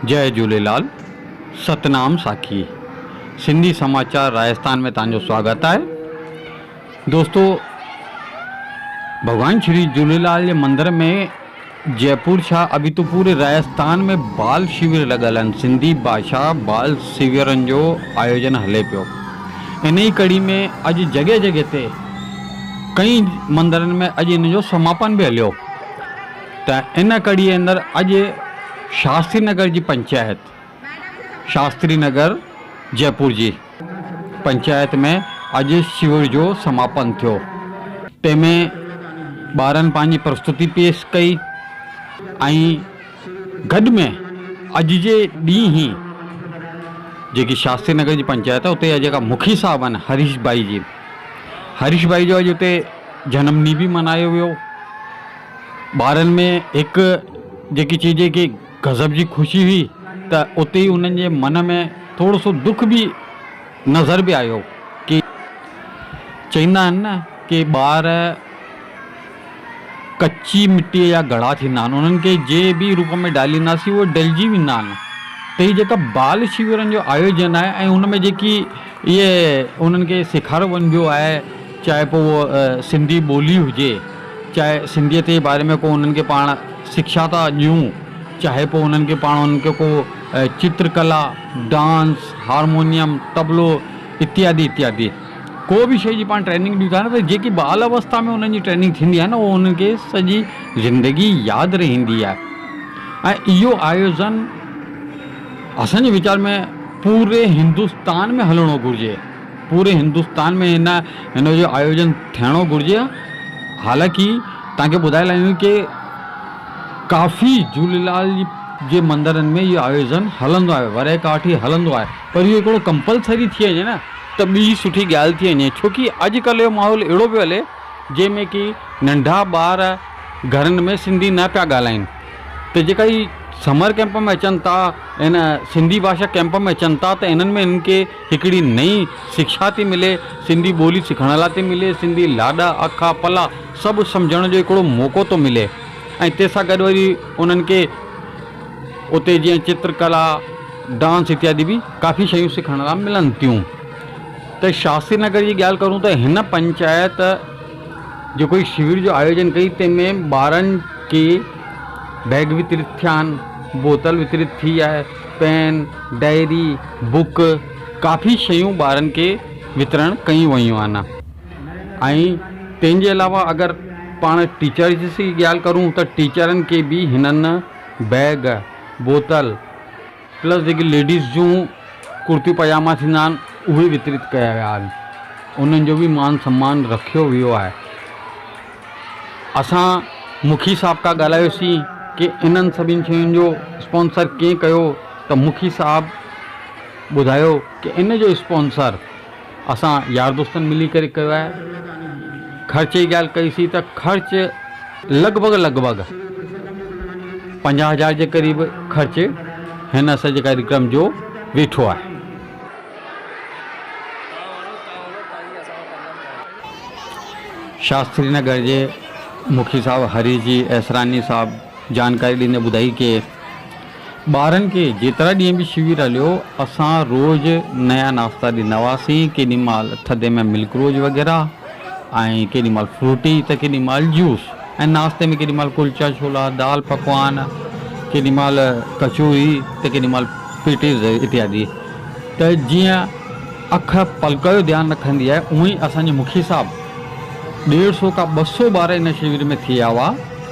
जय झूलेलाल। सतनाम साखी सिंधी समाचार राजस्थान में तव्हांजो स्वागत है। दोस्तों, भगवान श्री झूलेलाल के मंदिर में जयपुर छा अभी तो पूरे राजस्थान में बाल शिविर लगल आहिनि। सिंधी भाषा बाल शिविरनि जो आयोजन हले पियो। इन ही कड़ी में अॼु जगह जगह ते कई मंदिरनि में अॼु इन जो समापन भी हलियो। त इन कड़ी जे अंदरि अॼु शास्त्री नगर जी पंचायत, शास्त्री नगर जयपुर जी पंचायत में अॼु शिविर जो समापन थियो। तंहिंमें ॿारनि पंहिंजी प्रस्तुति पेश कई ऐं गॾ में अॼु जे ॾींहुं ई जेकी शास्त्री नगर जी पंचायत आहे उते जेका मुखी साहब आहिनि हरीश भाई जो अॼु उते जनम ॾींहुं बि मल्हायो वियो। ॿारनि में हिकु जेकी चीज़ की गज़ब जी ख़ुशी हुई त उते ही उन्हनि जे मन में थोरो सो दुख भी नज़र भी आयो कि चवंदा आहिनि न कि ॿार कच्ची मिट्टी जा घड़ा थींदा आहिनि, उन्हनि खे जे भी रूप में डालींदासीं उहे डलिजी वेंदा आहिनि। त ही जेका बाल शिविरनि जो आयोजन आहे ऐं उन में जेकी इहे उन्हनि खे सेखारियो वञिबो आहे, चाहे पोइ उहो सिंधी ॿोली हुजे, चाहे सिंधियत जे बारे में को उन्हनि खे पाण शिक्षा था ॾियूं, चाहे पोइ उन्हनि खे पाण उन्हनि खे को चित्रकला, डांस, हारमोनियम, तबलो इत्यादि इत्यादि को भी शइ जी पाण ट्रेनिंग ॾियूं था न, त जेकी बाल अवस्था में उन्हनि जी ट्रेनिंग थींदी आहे न उहो उन्हनि खे सॼी ज़िंदगी यादि रहंदी आहे। ऐं इहो आयोजन असांजे वीचार में पूरे हिंदुस्तान में हलणो घुरिजे, पूरे हिंदुस्तान में हिन जो आयोजन थियणो घुरिजे। हालांकि तव्हांखे ॿुधाए लाहियूं कि काफ़ी झूलेलाल जे मंदिरनि में इहो आयोजन हलंदो आहे, वरे काठी हलंदो आहे, पर इहो हिकिड़ो कंपलसरी थी वञे न त ॿी सुठी ॻाल्हि थी वञे। छोकी अॼुकल्ह जो माहौल अहिड़ो पियो हले जंहिंमें कि नंढा ॿार घरनि में सिंधी न पिया ॻाल्हाइनि, त जेका ही समर कैंप में अचनि था, इन सिंधी भाषा कैंप में अचनि था, त इन्हनि में इनके हिकिड़ी नई शिक्षा थी मिले, सिंधी ॿोली सिखण लाइ थी मिले, सिंधी लाॾा अखा पला सभु सम्झण जो हिकिड़ो मौक़ो थो मिले। ऐं तंहिंसां गॾु वरी उन्हनि खे उते जीअं चित्रकला, डांस इत्यादि भी काफ़ी शयूं सिखण लाइ मिलनि थियूं। त शास्त्री नगर जी ॻाल्हि करूं त हिन पंचायत जेको ही शिविर जो आयोजन कई, तंहिंमें ॿारनि खे बैग वितरित थिया आहिनि, बोतल वितरित थी आहे, पेन, डायरी, बुक काफ़ी शयूं ॿारनि खे वितरण कयूं वयूं आहिनि। ऐं तंहिंजे अलावा अगरि पाण टीचर जी ॻाल्हि करूं त टीचरनि खे भी हिननि बैग, बोतल प्लस जेकी लेडीज़ जूं कुर्तियूं पजामा थींदा आहिनि उहे वितरित कया विया आहिनि, उन्हनि जो भी मान सम्मान रखियो वियो आहे। असां मुखी साहब खां ॻाल्हायोसीं कि इन्हनि सभिनी शयुनि जो स्पॉन्सर कीअं कयो, त मुखी साहब ॿुधायो कि इन जो स्पॉन्सर असां यार दोस्तनि मिली करे कयो आहे। ख़र्च जी ॻाल्हि कईसीं त ख़र्च लॻभॻि 50,000 जे क़रीब ख़र्च हिन सॼे कार्यक्रम जो वेठो आहे। शास्त्री नगर जे मुखी साहब हरीश जी एसरानी साहब जानकारी ॾींदे ॿुधाई कि ॿारनि खे जेतिरा ॾींहं भी शिविर हलियो असां रोज़ नया नाश्ता ॾींदा हुआसीं, केॾी महिल थधे में मिल्क रोज वग़ैरह, ऐं केॾी महिल फ्रूटी त केॾी महिल जूस, ऐं नाश्ते में केॾी महिल कुलचा छोला, दाल पकवान, केॾी महिल कचौरी त केॾी महिल पेटीज़ इत्यादि। त जीअं अख पलक जो ध्यानु रखंदी आहे उअं ई असांजे मुखी साहब 150 खां 200 ॿार इन शिविर में थी विया हुआ।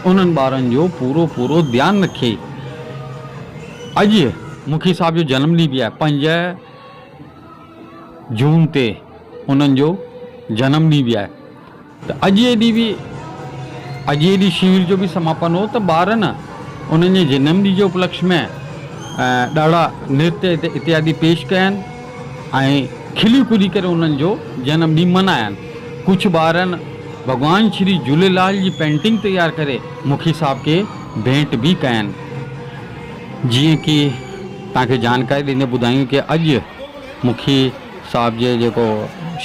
उन्हनि ॿारनि जो पूरो ध्यानु रखे अॼु मुखी साहब जो जनम ॾींहुं बि आहे, 5 जून ते उन्हनि जो जनम ॾींहुं बि आहे। त अॼु जे ॾींहुं शिविर जो भी समापन हो, त ॿारनि उन्हनि जे जनम ॾींहुं जे उपलक्ष्य में ॾाढा नृत्य इत्यादि पेश कया आहिनि ऐं खिली कुदी करे उन्हनि जो जनम ॾींहुं मल्हाया आहिनि। कुझु ॿारनि भगवान श्री झूलेलाल जी पेंटिंग तैयार करे मुखी साहब के भेंट भी कया आहिनि। जीअं कि तव्हांखे जानकारी ॾींदे ॿुधायूं कि अॼु मुखी साहब जे जेको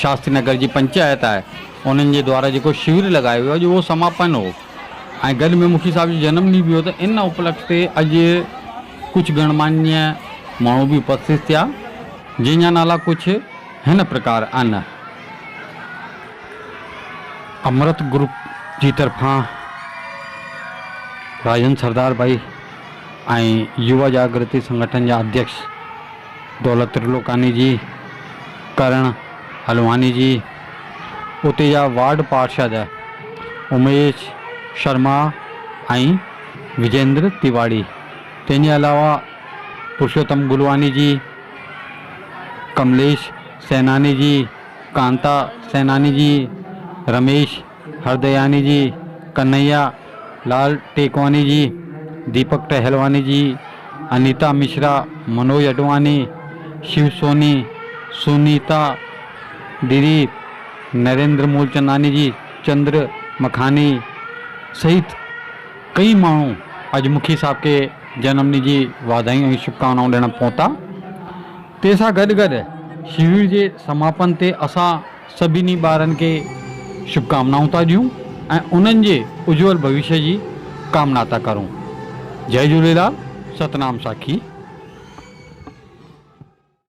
शास्त्री नगर जी पंचायत आहे उन्हनि जे द्वारा जेको शिविर लगायो वियो अॼु उहो समापन हो ऐं गॾु में मुखी साहब जो जनम ॾींहुं बि हो। त इन उपलक्ष्य ते अॼु कुछ गणमान्य माण्हू भी उपस्थित थिया, जंहिंजा नाला कुछ हिन प्रकार आहिनि। अमृत ग्रुप जी तरफ़ां राजन सरदार भाई ऐं युवा जागृति संगठन जा अध्यक्ष दौलत त्रिलोकानी जी, करण हलवानी जी, उते जा वार्ड पार्षद उमेश शर्मा ऐं विजेंद्र तिवाड़ी, तंहिंजे अलावा पुरुषोत्तम गुलवानी जी, कमलेश सैनानी जी, कांता सैनानी जी, रमेश हरदयानी जी, कन्हैया लाल टेकवानी जी, दीपक टहलवानी जी, अनीता मिश्रा, मनोज अडवाणी, शिव सोनी, सुनीता दिलीप, नरेंद्र मूलचंदानी जी, चंद्र मखानी सहित कई माण्हू अॼु मुखी साहब के जन्मदिन जी वाधायूं ऐं शुभकामनाऊं ॾियण पहुता। तंहिंसां गॾु गॾु शिविर जे समापन ते असां सभिनी ॿारनि खे शुभकामनाऊं था ॾियूं ऐं उन्हनि जे उज्जवल भविष्य जी कामना था करूं। जय झूलेलाल, सतनाम साखी।